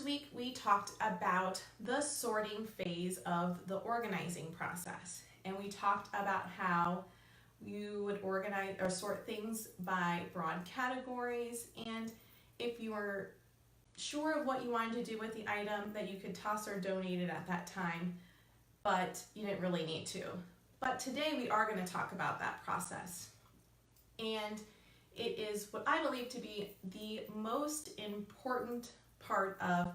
Last week we talked about the sorting phase of the organizing process, and we talked about how you would organize or sort things by broad categories, and if you were sure of what you wanted to do with the item, that you could toss or donate it at that time, but you didn't really need to. But today we are going to talk about that process, and it is what I believe to be the most important part of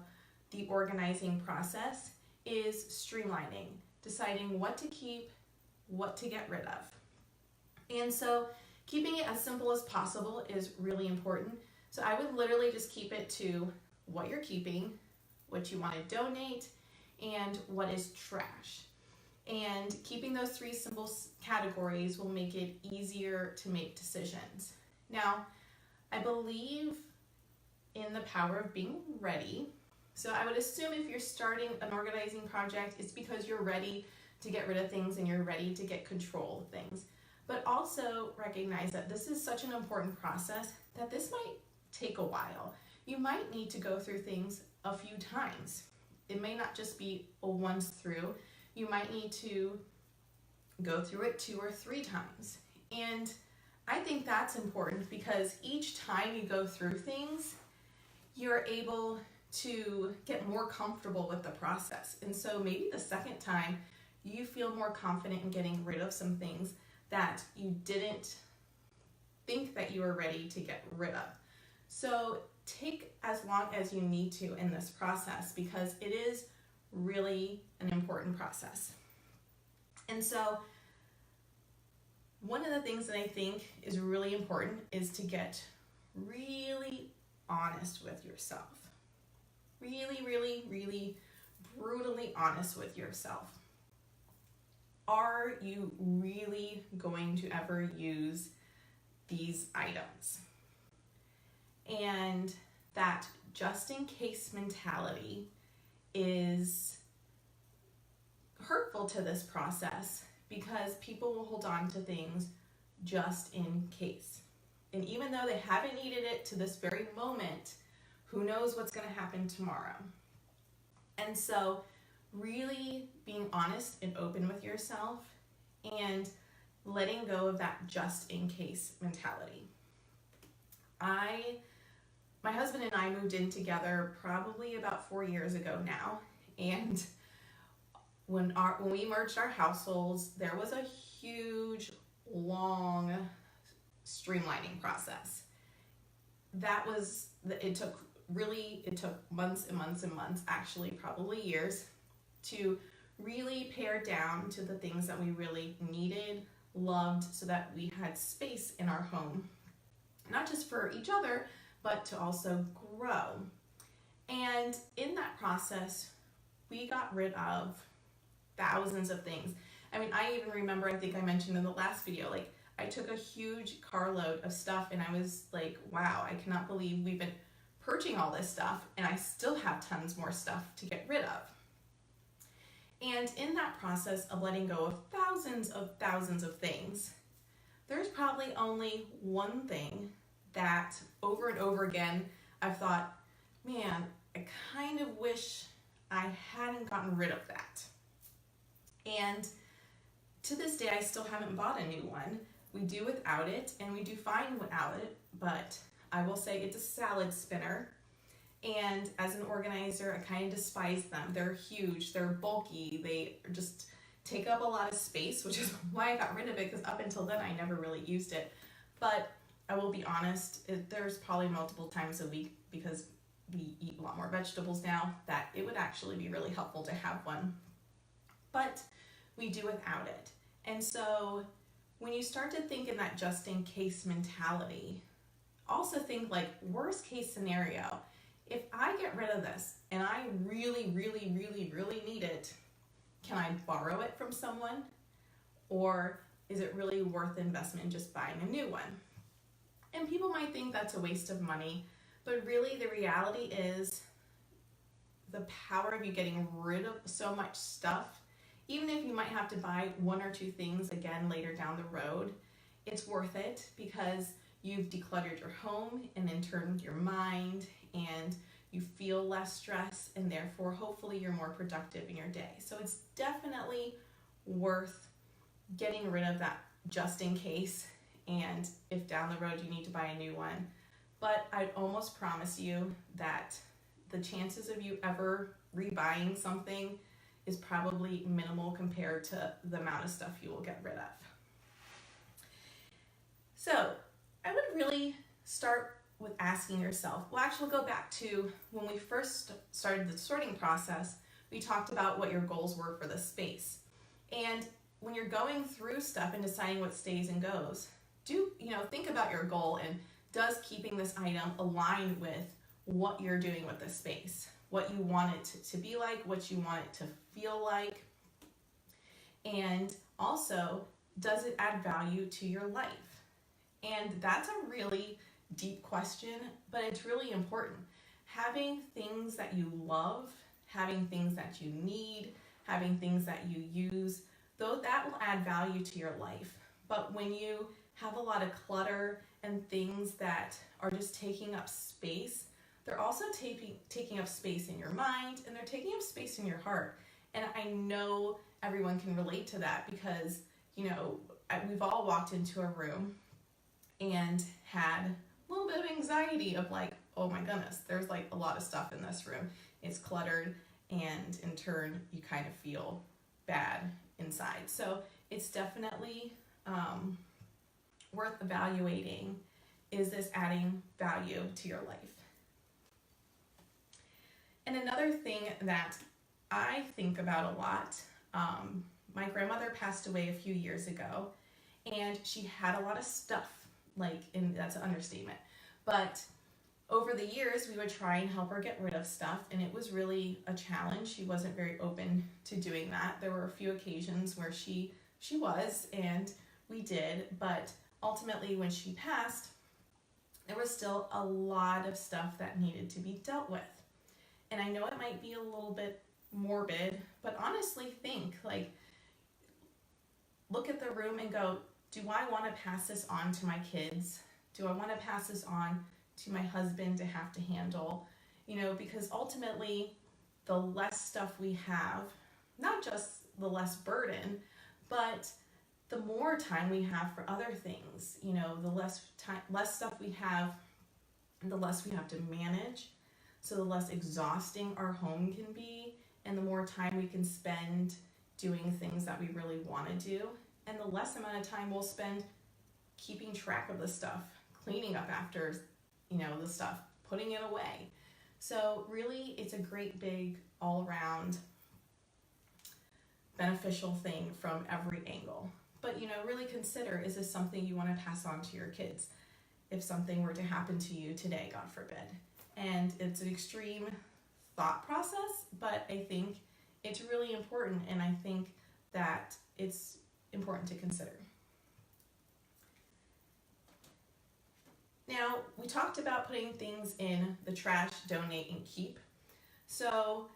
the organizing process is streamlining, deciding what to keep, what to get rid of. And so keeping it as simple as possible is really important. So I would literally just keep it to what you're keeping, what you want to donate, and what is trash. And keeping those three simple categories will make it easier to make decisions. Now, I believe in the power of being ready. So I would assume if you're starting an organizing project, it's because you're ready to get rid of things and you're ready to get control of things. But also recognize that this is such an important process that this might take a while. You might need to go through things a few times. It may not just be a once through. You might need to go through it 2 or 3 times. And I think that's important because each time you go through things, you're able to get more comfortable with the process. And so maybe the second time you feel more confident in getting rid of some things that you didn't think that you were ready to get rid of. So take as long as you need to in this process because it is really an important process. And so one of the things that I think is really important is to get really honest with yourself. Really, really, really brutally honest with yourself. Are you really going to ever use these items? And that just in case mentality is hurtful to this process because people will hold on to things just in case. And even though they haven't needed it to this very moment, who knows what's going to happen tomorrow? And so really being honest and open with yourself and letting go of that just in case mentality. My husband and I moved in together probably about 4 years ago now, and when we merged our households, there was a huge, long streamlining process. It took months and months and months, actually probably years, to really pare down to the things that we really needed, loved, so that we had space in our home, not just for each other, but to also grow. And in that process, we got rid of thousands of things. I mean, I even remember, I think I mentioned in the last video, like I took a huge carload of stuff and I was like, wow, I cannot believe we've been purging all this stuff and I still have tons more stuff to get rid of. And in that process of letting go of thousands of things, there's probably only one thing that over and over again I've thought, man, I kind of wish I hadn't gotten rid of that. And to this day, I still haven't bought a new one. We do without it, and we do fine without it, but I will say it's a salad spinner. And as an organizer, I kind of despise them. They're huge, they're bulky, they just take up a lot of space, which is why I got rid of it, because up until then, I never really used it. But I will be honest, there's probably multiple times a week, because we eat a lot more vegetables now, that it would actually be really helpful to have one. But we do without it. And so when you start to think in that just in case mentality, also think like worst case scenario. If I get rid of this and I really, really, really, really need it, can I borrow it from someone? Or is it really worth the investment in just buying a new one? And people might think that's a waste of money, but really the reality is the power of you getting rid of so much stuff, even if you might have to buy 1 or 2 things again later down the road, it's worth it because you've decluttered your home and in turn your mind, and you feel less stress, and therefore hopefully you're more productive in your day. So it's definitely worth getting rid of that just in case, and if down the road you need to buy a new one. But I'd almost promise you that the chances of you ever rebuying something is probably minimal compared to the amount of stuff you will get rid of. So I would really start with asking yourself, well, actually we'll go back to when we first started the sorting process, we talked about what your goals were for the space. And when you're going through stuff and deciding what stays and goes, think about your goal, and does keeping this item align with what you're doing with the space, what you want it to be like, what you want it to feel like, and also, does it add value to your life? And that's a really deep question, but it's really important. Having things that you love, having things that you need, having things that you use, though that will add value to your life. But when you have a lot of clutter and things that are just taking up space, they're also taking up space in your mind, and they're taking up space in your heart. And I know everyone can relate to that because, we've all walked into a room and had a little bit of anxiety of like, oh my goodness, there's like a lot of stuff in this room. It's cluttered, and in turn, you kind of feel bad inside. So it's definitely worth evaluating. Is this adding value to your life? And another thing that I think about a lot, my grandmother passed away a few years ago, and she had a lot of stuff, and that's an understatement. But over the years, we would try and help her get rid of stuff, and it was really a challenge. She wasn't very open to doing that. There were a few occasions where she was, and we did, but ultimately when she passed, there was still a lot of stuff that needed to be dealt with. And I know it might be a little bit morbid, but honestly look at the room and go, do I want to pass this on to my kids? Do I want to pass this on to my husband to have to handle? Because ultimately, the less stuff we have, not just the less burden, but the more time we have for other things. The less stuff we have, the less we have to manage. So the less exhausting our home can be, and the more time we can spend doing things that we really want to do, and the less amount of time we'll spend keeping track of the stuff, cleaning up after, the stuff, putting it away. So really, it's a great big all-around beneficial thing from every angle. But, really consider, is this something you want to pass on to your kids if something were to happen to you today, God forbid? And it's an extreme thought process, but I think it's really important, and I think that it's important to consider. Now, we talked about putting things in the trash, donate, and keep. So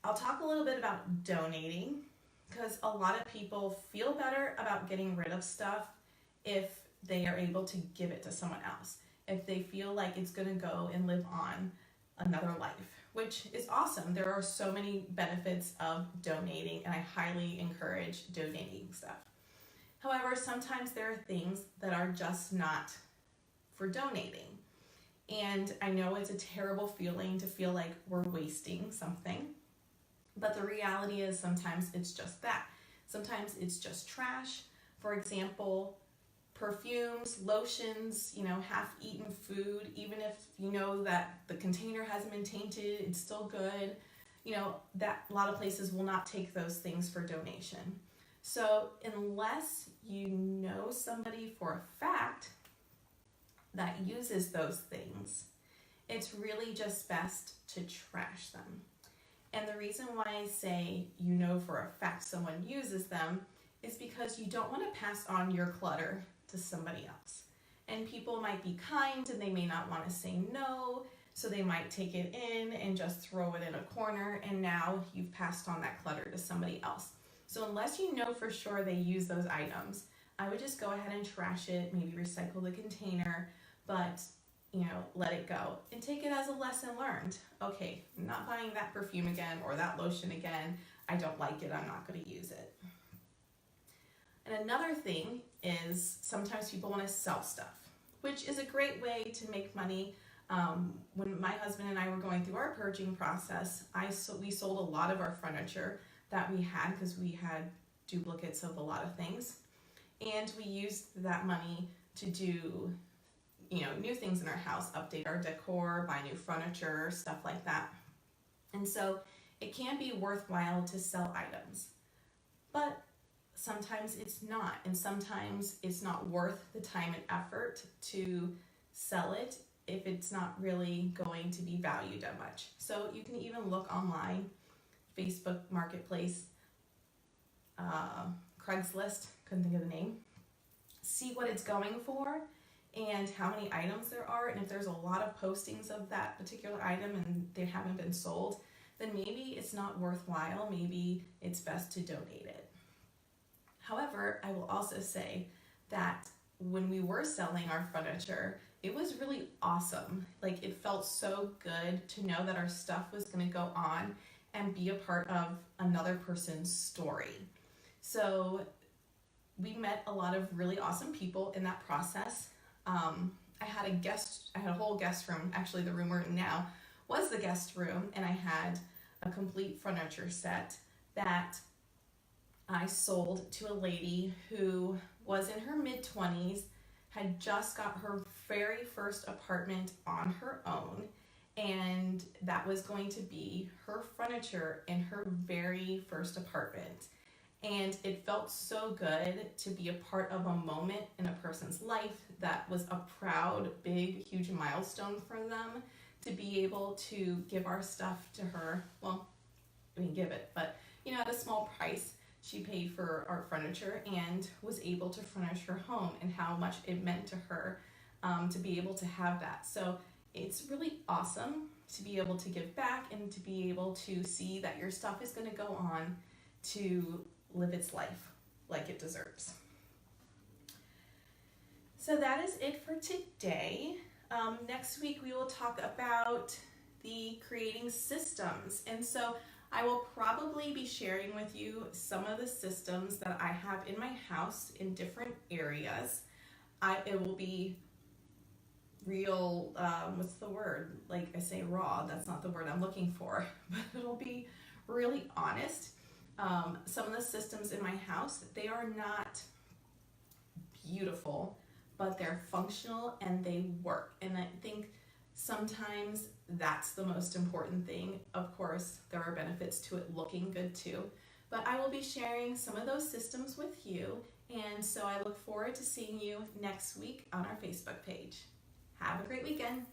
I'll talk a little bit about donating, because a lot of people feel better about getting rid of stuff if they are able to give it to someone else, if they feel like it's going to go and live on another life, which is awesome. There are so many benefits of donating, and I highly encourage donating stuff. However, sometimes there are things that are just not for donating. And I know it's a terrible feeling to feel like we're wasting something, but the reality is sometimes it's just that. Sometimes it's just trash. For example, perfumes, lotions, half-eaten food, even if you know that the container hasn't been tainted, it's still good. That a lot of places will not take those things for donation. So unless you know somebody for a fact that uses those things, it's really just best to trash them. And the reason why I say for a fact someone uses them is because you don't want to pass on your clutter to somebody else. And people might be kind, and they may not want to say no, so they might take it in and just throw it in a corner, and now you've passed on that clutter to somebody else. So unless you know for sure they use those items, I would just go ahead and trash it, maybe recycle the container, but let it go and take it as a lesson learned. Okay, I'm not buying that perfume again or that lotion again. I don't like it. I'm not going to use it. And another thing is sometimes people want to sell stuff, which is a great way to make money. When my husband and I were going through our purging process, we sold a lot of our furniture that we had because we had duplicates of a lot of things. And we used that money to do new things in our house, update our decor, buy new furniture, stuff like that. And so it can be worthwhile to sell items, but sometimes it's not, and sometimes it's not worth the time and effort to sell it if it's not really going to be valued that much. So you can even look online, Facebook Marketplace, Craigslist, couldn't think of the name, see what it's going for and how many items there are, and if there's a lot of postings of that particular item and they haven't been sold, then maybe it's not worthwhile. Maybe it's best to donate it. However, I will also say that when we were selling our furniture, it was really awesome. Like, it felt so good to know that our stuff was going to go on and be a part of another person's story. So we met a lot of really awesome people in that process. I had a whole guest room. Actually, the room we're in now was the guest room, and I had a complete furniture set that I sold to a lady who was in her mid-20s, had just got her very first apartment on her own, and that was going to be her furniture in her very first apartment. And it felt so good to be a part of a moment in a person's life that was a proud, big, huge milestone for them, to be able to give our stuff to her. Well, we didn't give it, but at a small price. She paid for our furniture and was able to furnish her home, and how much it meant to her to be able to have that. So it's really awesome to be able to give back and to be able to see that your stuff is going to go on to live its life like it deserves. So that is it for today. Next week we will talk about the creating systems. And so I will probably be sharing with you some of the systems that I have in my house in different areas. It will be real, what's the word? Like I say raw, that's not the word I'm looking for, but it'll be really honest. Some of the systems in my house, they are not beautiful, but they're functional and they work. And I think sometimes that's the most important thing. Of course, there are benefits to it looking good too, but I will be sharing some of those systems with you. And so I look forward to seeing you next week on our Facebook page. Have a great weekend.